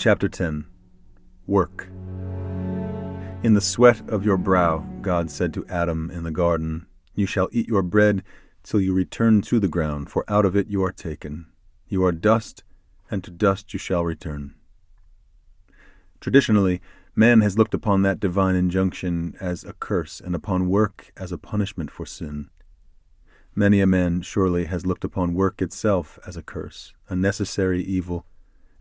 Chapter 10. Work. In the sweat of your brow, God said to Adam in the garden, you shall eat your bread till you return to the ground, for out of it you are taken. You are dust, and to dust you shall return. Traditionally, man has looked upon that divine injunction as a curse, and upon work as a punishment for sin. Many a man surely has looked upon work itself as a curse, a necessary evil,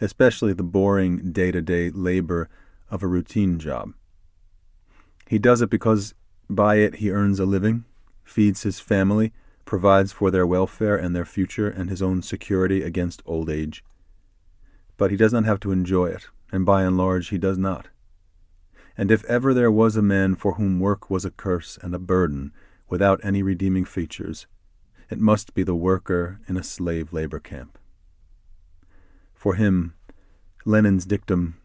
especially the boring day-to-day labor of a routine job. He does it because by it he earns a living, feeds his family, provides for their welfare and their future and his own security against old age. But he does not have to enjoy it, and by and large he does not. And if ever there was a man for whom work was a curse and a burden, without any redeeming features, it must be the worker in a slave labor camp. For him, Lenin's dictum,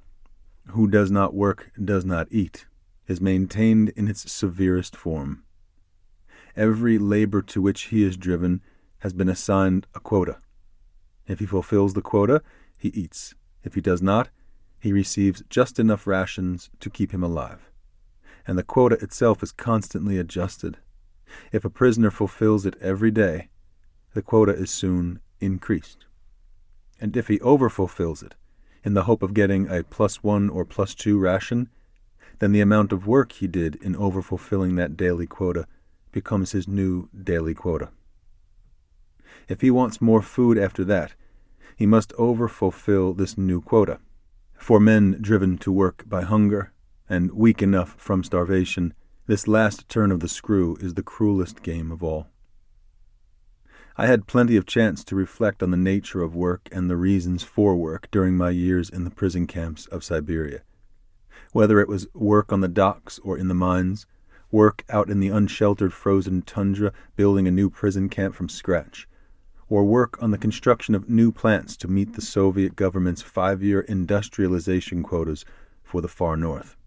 "Who does not work does not eat," is maintained in its severest form. Every labor to which he is driven has been assigned a quota. If he fulfills the quota, he eats. If he does not, he receives just enough rations to keep him alive. And the quota itself is constantly adjusted. If a prisoner fulfills it every day, the quota is soon increased. And if he overfulfills it, in the hope of getting a +1 or +2 ration, then the amount of work he did in overfulfilling that daily quota becomes his new daily quota. If he wants more food after that, he must overfulfill this new quota. For men driven to work by hunger, and weak enough from starvation, this last turn of the screw is the cruelest game of all. I had plenty of chance to reflect on the nature of work and the reasons for work during my years in the prison camps of Siberia. Whether it was work on the docks or in the mines, work out in the unsheltered frozen tundra building a new prison camp from scratch, or work on the construction of new plants to meet the Soviet government's 5-year industrialization quotas for the far north.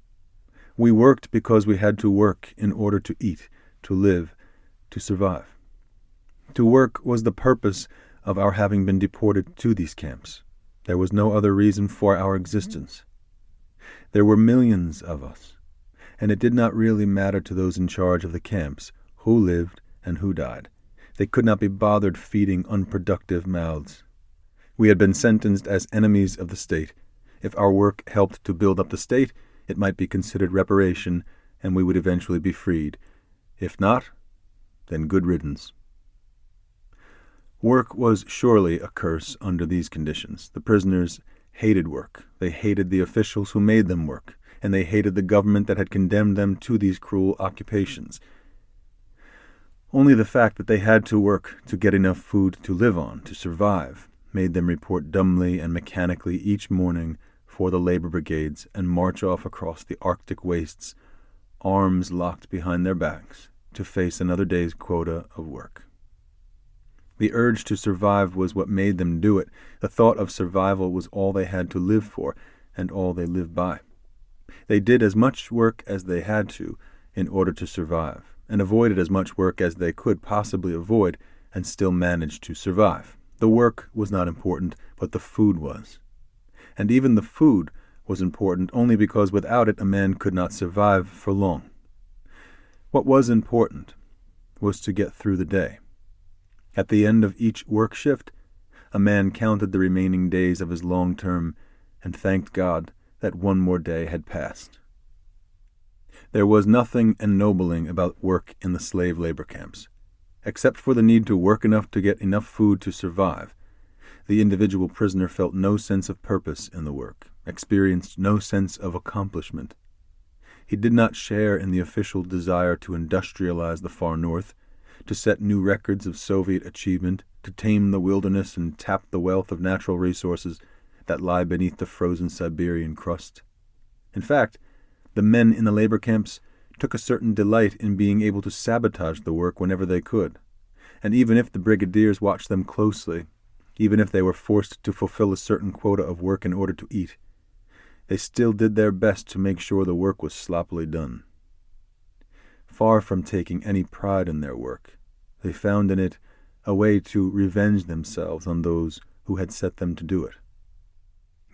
We worked because we had to work in order to eat, to live, to survive. To work was the purpose of our having been deported to these camps. There was no other reason for our existence. There were millions of us, and it did not really matter to those in charge of the camps who lived and who died. They could not be bothered feeding unproductive mouths. We had been sentenced as enemies of the state. If our work helped to build up the state, it might be considered reparation, and we would eventually be freed. If not, then good riddance. Work was surely a curse under these conditions. The prisoners hated work. They hated the officials who made them work, and they hated the government that had condemned them to these cruel occupations. Only the fact that they had to work to get enough food to live on, to survive, made them report dumbly and mechanically each morning for the labor brigades and march off across the Arctic wastes, arms locked behind their backs, to face another day's quota of work. The urge to survive was what made them do it. The thought of survival was all they had to live for, and all they lived by. They did as much work as they had to in order to survive, and avoided as much work as they could possibly avoid, and still managed to survive. The work was not important, but the food was. And even the food was important only because without it a man could not survive for long. What was important was to get through the day. At the end of each work shift, a man counted the remaining days of his long term and thanked God that one more day had passed. There was nothing ennobling about work in the slave labor camps. Except for the need to work enough to get enough food to survive, the individual prisoner felt no sense of purpose in the work, experienced no sense of accomplishment. He did not share in the official desire to industrialize the far north, to set new records of Soviet achievement, to tame the wilderness and tap the wealth of natural resources that lie beneath the frozen Siberian crust. In fact, the men in the labor camps took a certain delight in being able to sabotage the work whenever they could. And even if the brigadiers watched them closely, even if they were forced to fulfill a certain quota of work in order to eat, they still did their best to make sure the work was sloppily done. Far from taking any pride in their work, they found in it a way to revenge themselves on those who had set them to do it.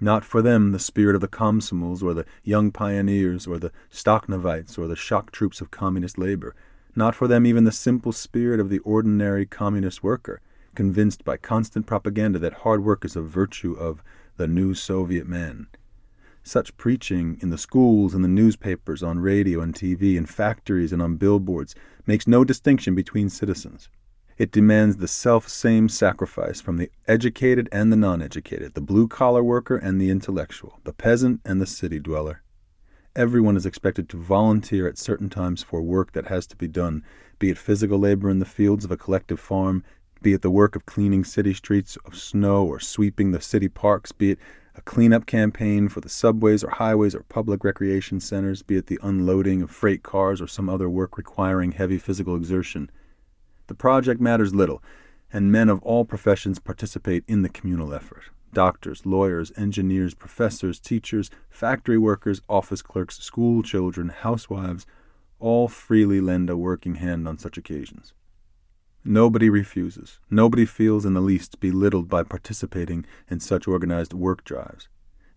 Not for them the spirit of the Komsomols or the young pioneers or the Stokhnovites or the shock troops of communist labor. Not for them even the simple spirit of the ordinary communist worker, convinced by constant propaganda that hard work is a virtue of the new Soviet man. Such preaching in the schools and the newspapers, on radio and TV, in factories and on billboards makes no distinction between citizens. It demands the self-same sacrifice from the educated and the non-educated, the blue-collar worker and the intellectual, the peasant and the city dweller. Everyone is expected to volunteer at certain times for work that has to be done, be it physical labor in the fields of a collective farm, be it the work of cleaning city streets of snow or sweeping the city parks, be it a cleanup campaign for the subways or highways or public recreation centers, be it the unloading of freight cars or some other work requiring heavy physical exertion. The project matters little, and men of all professions participate in the communal effort. Doctors, lawyers, engineers, professors, teachers, factory workers, office clerks, school children, housewives, all freely lend a working hand on such occasions. Nobody refuses. Nobody feels in the least belittled by participating in such organized work drives.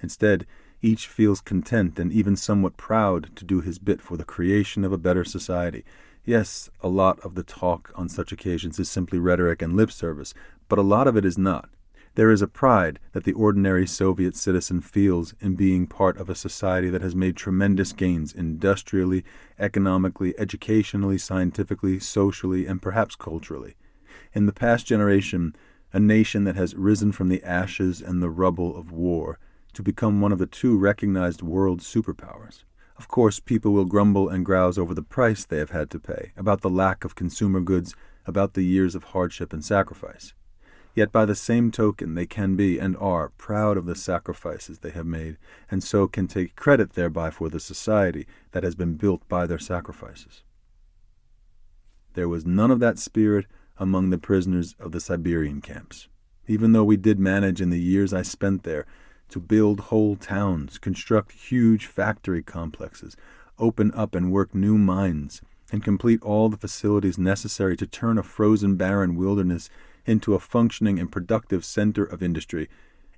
Instead, each feels content and even somewhat proud to do his bit for the creation of a better society. Yes, a lot of the talk on such occasions is simply rhetoric and lip service, but a lot of it is not. There is a pride that the ordinary Soviet citizen feels in being part of a society that has made tremendous gains industrially, economically, educationally, scientifically, socially, and perhaps culturally. In the past generation, a nation that has risen from the ashes and the rubble of war to become one of the two recognized world superpowers. Of course, people will grumble and grouse over the price they have had to pay, about the lack of consumer goods, about the years of hardship and sacrifice. Yet by the same token, they can be and are proud of the sacrifices they have made, and so can take credit thereby for the society that has been built by their sacrifices. There was none of that spirit among the prisoners of the Siberian camps, even though we did manage in the years I spent there to build whole towns, construct huge factory complexes, open up and work new mines, and complete all the facilities necessary to turn a frozen barren wilderness into a functioning and productive center of industry.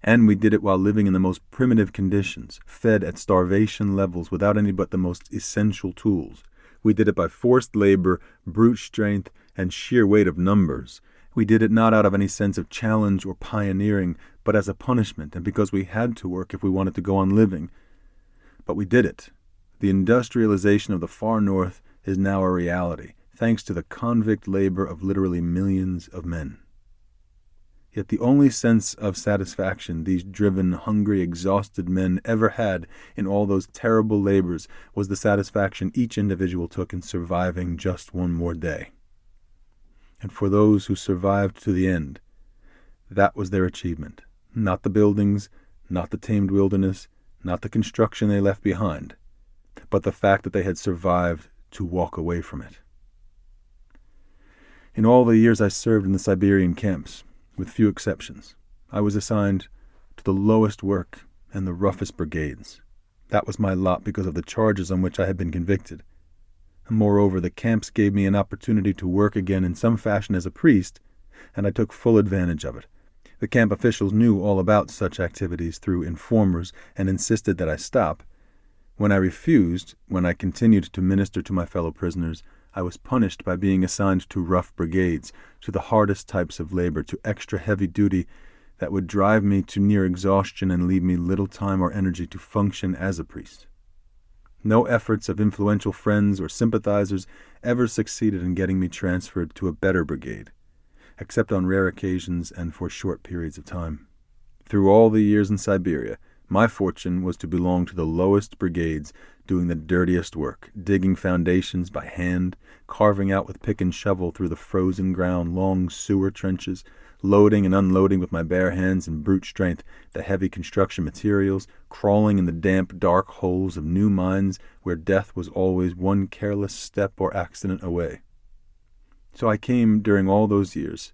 And we did it while living in the most primitive conditions, fed at starvation levels without any but the most essential tools. We did it by forced labor, brute strength, and sheer weight of numbers. We did it not out of any sense of challenge or pioneering, but as a punishment, and because we had to work if we wanted to go on living. But we did it. The industrialization of the far north is now a reality, thanks to the convict labor of literally millions of men. Yet the only sense of satisfaction these driven, hungry, exhausted men ever had in all those terrible labors was the satisfaction each individual took in surviving just one more day. And for those who survived to the end, that was their achievement. Not the buildings, not the tamed wilderness, not the construction they left behind, but the fact that they had survived to walk away from it. In all the years I served in the Siberian camps, with few exceptions, I was assigned to the lowest work and the roughest brigades. That was my lot because of the charges on which I had been convicted. And moreover, the camps gave me an opportunity to work again in some fashion as a priest, and I took full advantage of it. The camp officials knew all about such activities through informers and insisted that I stop. When I refused, when I continued to minister to my fellow prisoners, I was punished by being assigned to rough brigades, to the hardest types of labor, to extra heavy duty that would drive me to near exhaustion and leave me little time or energy to function as a priest. No efforts of influential friends or sympathizers ever succeeded in getting me transferred to a better brigade, except on rare occasions and for short periods of time. Through all the years in Siberia, my fortune was to belong to the lowest brigades, doing the dirtiest work, digging foundations by hand, carving out with pick and shovel through the frozen ground long sewer trenches, loading and unloading with my bare hands and brute strength the heavy construction materials, crawling in the damp, dark holes of new mines where death was always one careless step or accident away. So I came during all those years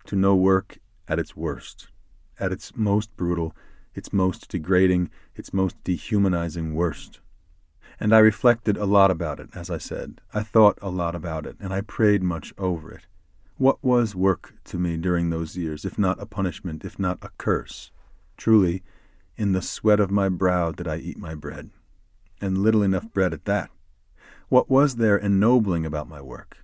to know work at its worst, at its most brutal, its most degrading, its most dehumanizing worst. And I reflected a lot about it, as I said. I thought a lot about it, and I prayed much over it. What was work to me during those years, if not a punishment, if not a curse? Truly, In the sweat of my brow did I eat my bread, and little enough bread at that. What was there ennobling about my work?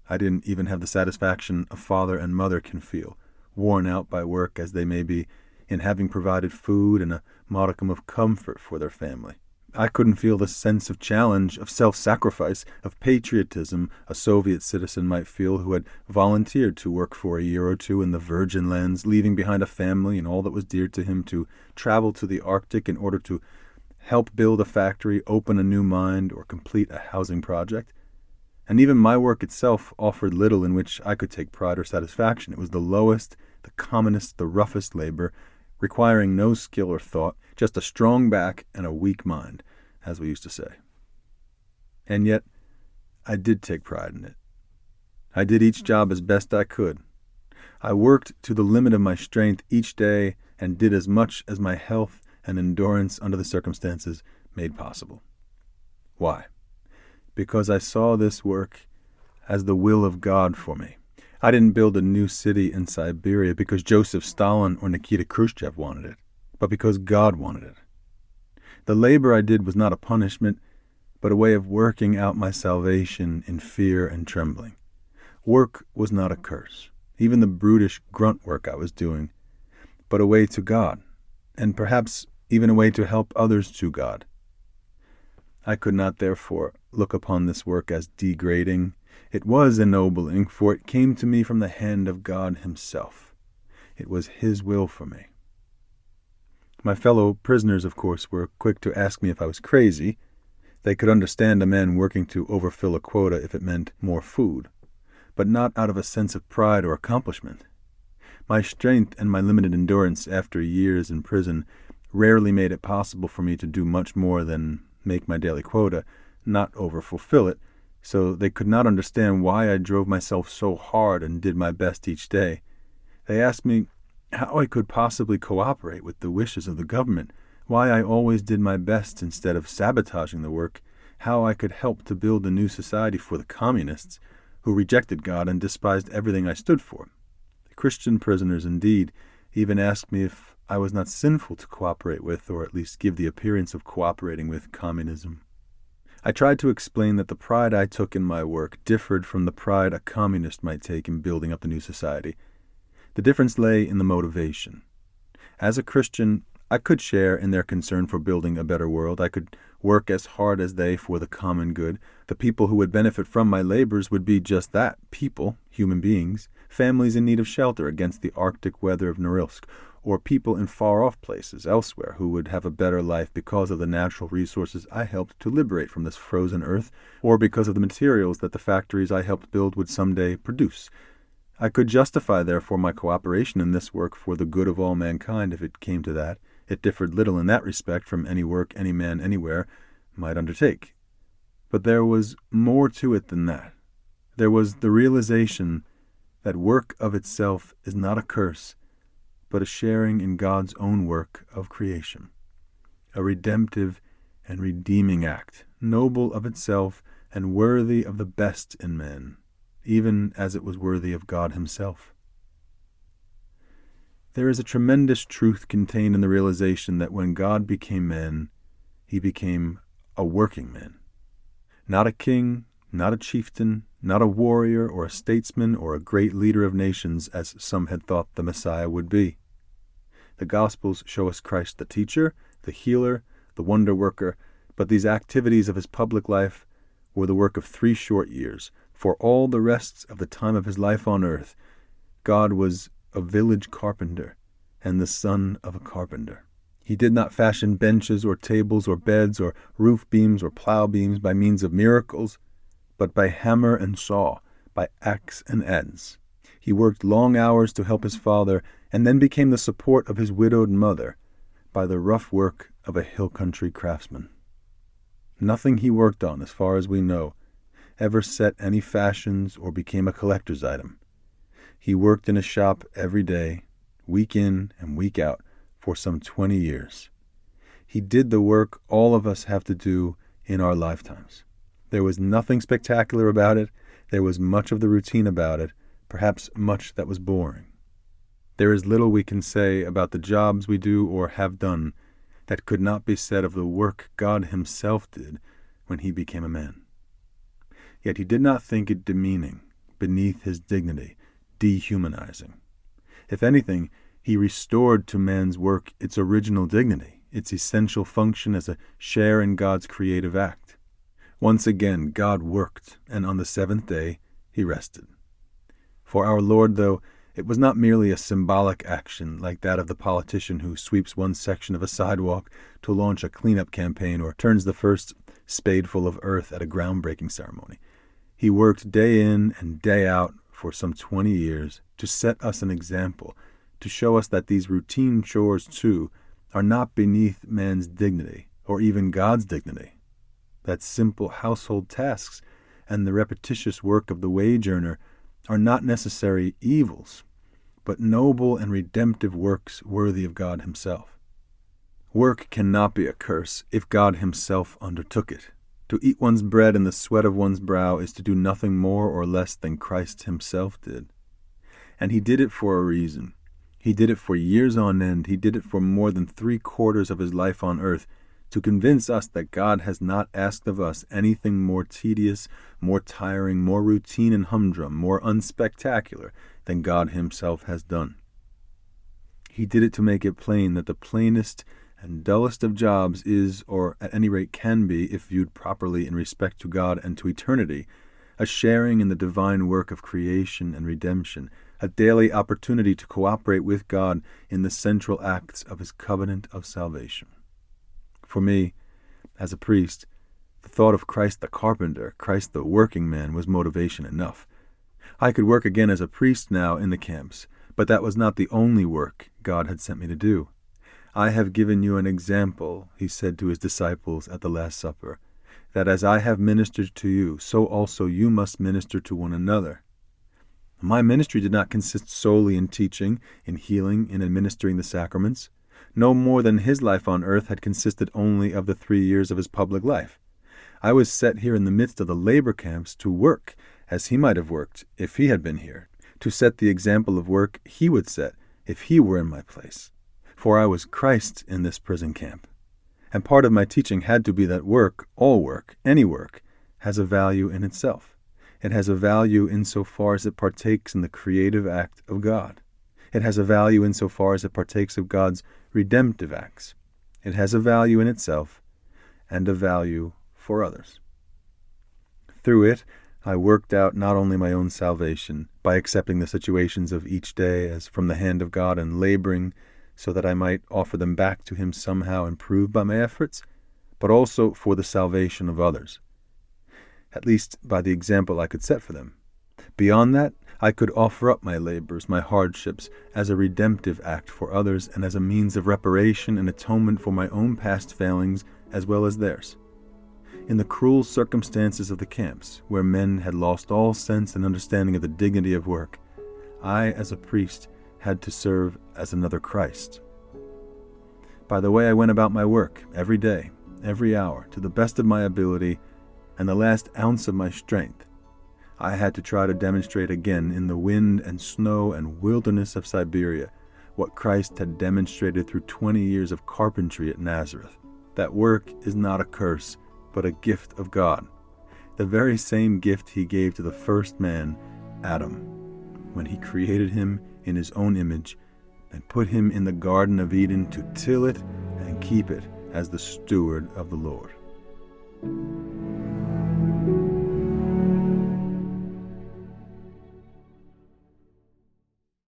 I didn't even have the satisfaction a father and mother can feel, worn out by work as they may be, in having provided food and a modicum of comfort for their family. I couldn't feel the sense of challenge, of self-sacrifice, of patriotism a Soviet citizen might feel who had volunteered to work for a year or two in the Virgin Lands, leaving behind a family and all that was dear to him to travel to the Arctic in order to help build a factory, open a new mine, or complete a housing project. And even my work itself offered little in which I could take pride or satisfaction. It was the lowest, the commonest, the roughest labor, requiring no skill or thought, just a strong back and a weak mind, as we used to say. And yet, I did take pride in it. I did each job as best I could. I worked to the limit of my strength each day and did as much as my health and endurance under the circumstances made possible. Why? Because I saw this work as the will of God for me. I didn't build a new city in Siberia because Joseph Stalin or Nikita Khrushchev wanted it, but because God wanted it. The labor I did was not a punishment, but a way of working out my salvation in fear and trembling. Work was not a curse, even the brutish grunt work I was doing, but a way to God, and perhaps even a way to help others to God. I could not, therefore, look upon this work as degrading. It was ennobling, for it came to me from the hand of God himself. It was his will for me. My fellow prisoners, of course, were quick to ask me if I was crazy. They could understand a man working to overfill a quota if it meant more food, but not out of a sense of pride or accomplishment. My strength and my limited endurance after years in prison rarely made it possible for me to do much more than make my daily quota, not overfulfill it, so they could not understand why I drove myself so hard and did my best each day. They asked me how I could possibly cooperate with the wishes of the government, why I always did my best instead of sabotaging the work, how I could help to build a new society for the communists, who rejected God and despised everything I stood for. The Christian prisoners, indeed, even asked me if I was not sinful to cooperate with, or at least give the appearance of cooperating with, communism. I tried to explain that the pride I took in my work differed from the pride a communist might take in building up the new society. The difference lay in the motivation. As a Christian, I could share in their concern for building a better world. I could work as hard as they for the common good. The people who would benefit from my labors would be just that, people, human beings, families in need of shelter against the Arctic weather of Norilsk, or people in far-off places elsewhere who would have a better life because of the natural resources I helped to liberate from this frozen earth, or because of the materials that the factories I helped build would someday produce. I could justify, therefore, my cooperation in this work for the good of all mankind if it came to that. It differed little in that respect from any work any man anywhere might undertake. But there was more to it than that. There was the realization that work of itself is not a curse, but a sharing in God's own work of creation, a redemptive and redeeming act, noble of itself and worthy of the best in men, even as it was worthy of God himself. There is a tremendous truth contained in the realization that when God became man, he became a working man. Not a king, not a chieftain, not a warrior or a statesman or a great leader of nations, as some had thought the Messiah would be. The Gospels show us Christ the teacher, the healer, the wonder worker, but these activities of his public life were the work of 3 short years. For all the rest of the time of his life on earth, God was a village carpenter and the son of a carpenter. He did not fashion benches or tables or beds or roof beams or plow beams by means of miracles, but by hammer and saw, by axe and adze. He worked long hours to help his father, and then became the support of his widowed mother by the rough work of a hill country craftsman. Nothing he worked on, as far as we know, ever set any fashions or became a collector's item. He worked in a shop every day, week in and week out, for some 20 years. He did the work all of us have to do in our lifetimes. There was nothing spectacular about it. There was much of the routine about it, perhaps much that was boring. There is little we can say about the jobs we do or have done that could not be said of the work God himself did when he became a man. Yet he did not think it demeaning, beneath his dignity, dehumanizing. If anything, he restored to man's work its original dignity, its essential function as a share in God's creative act. Once again, God worked, and on the seventh day he rested. For our Lord, though, it was not merely a symbolic action like that of the politician who sweeps one section of a sidewalk to launch a cleanup campaign or turns the first spadeful of earth at a groundbreaking ceremony. He worked day in and day out for some 20 years to set us an example, to show us that these routine chores, too, are not beneath man's dignity or even God's dignity. That simple household tasks and the repetitious work of the wage earner are not necessary evils, but noble and redemptive works worthy of God himself. Work cannot be a curse if God himself undertook it. To eat one's bread in the sweat of one's brow is to do nothing more or less than Christ himself did. And he did it for a reason. He did it for years on end. He did it for more than 3/4 of his life on earth, to convince us that God has not asked of us anything more tedious, more tiring, more routine and humdrum, more unspectacular than God himself has done. He did it to make it plain that the plainest and dullest of jobs is, or at any rate can be, if viewed properly in respect to God and to eternity, a sharing in the divine work of creation and redemption, a daily opportunity to cooperate with God in the central acts of his covenant of salvation. For me, as a priest, the thought of Christ the carpenter, Christ the working man, was motivation enough. I could work again as a priest now in the camps, but that was not the only work God had sent me to do. I have given you an example, he said to his disciples at the Last Supper, that as I have ministered to you, so also you must minister to one another. My ministry did not consist solely in teaching, in healing, in administering the sacraments. No more than his life on earth had consisted only of the 3 years of his public life. I was set here in the midst of the labor camps to work as he might have worked if he had been here, to set the example of work he would set if he were in my place. For I was Christ in this prison camp. And part of my teaching had to be that work, all work, any work, has a value in itself. It has a value insofar as it partakes in the creative act of God. It has a value insofar as it partakes of God's redemptive acts. It has a value in itself and a value for others. Through it, I worked out not only my own salvation by accepting the situations of each day as from the hand of God and laboring so that I might offer them back to him somehow improved by my efforts, but also for the salvation of others, at least by the example I could set for them. Beyond that, I could offer up my labors, my hardships, as a redemptive act for others and as a means of reparation and atonement for my own past failings as well as theirs. In the cruel circumstances of the camps, where men had lost all sense and understanding of the dignity of work, I, as a priest, had to serve as another Christ. By the way I went about my work, every day, every hour, to the best of my ability and the last ounce of my strength, I had to try to demonstrate again in the wind and snow and wilderness of Siberia what Christ had demonstrated through 20 years of carpentry at Nazareth, that work is not a curse, but a gift of God, the very same gift he gave to the first man, Adam, when he created him in his own image and put him in the Garden of Eden to till it and keep it as the steward of the Lord.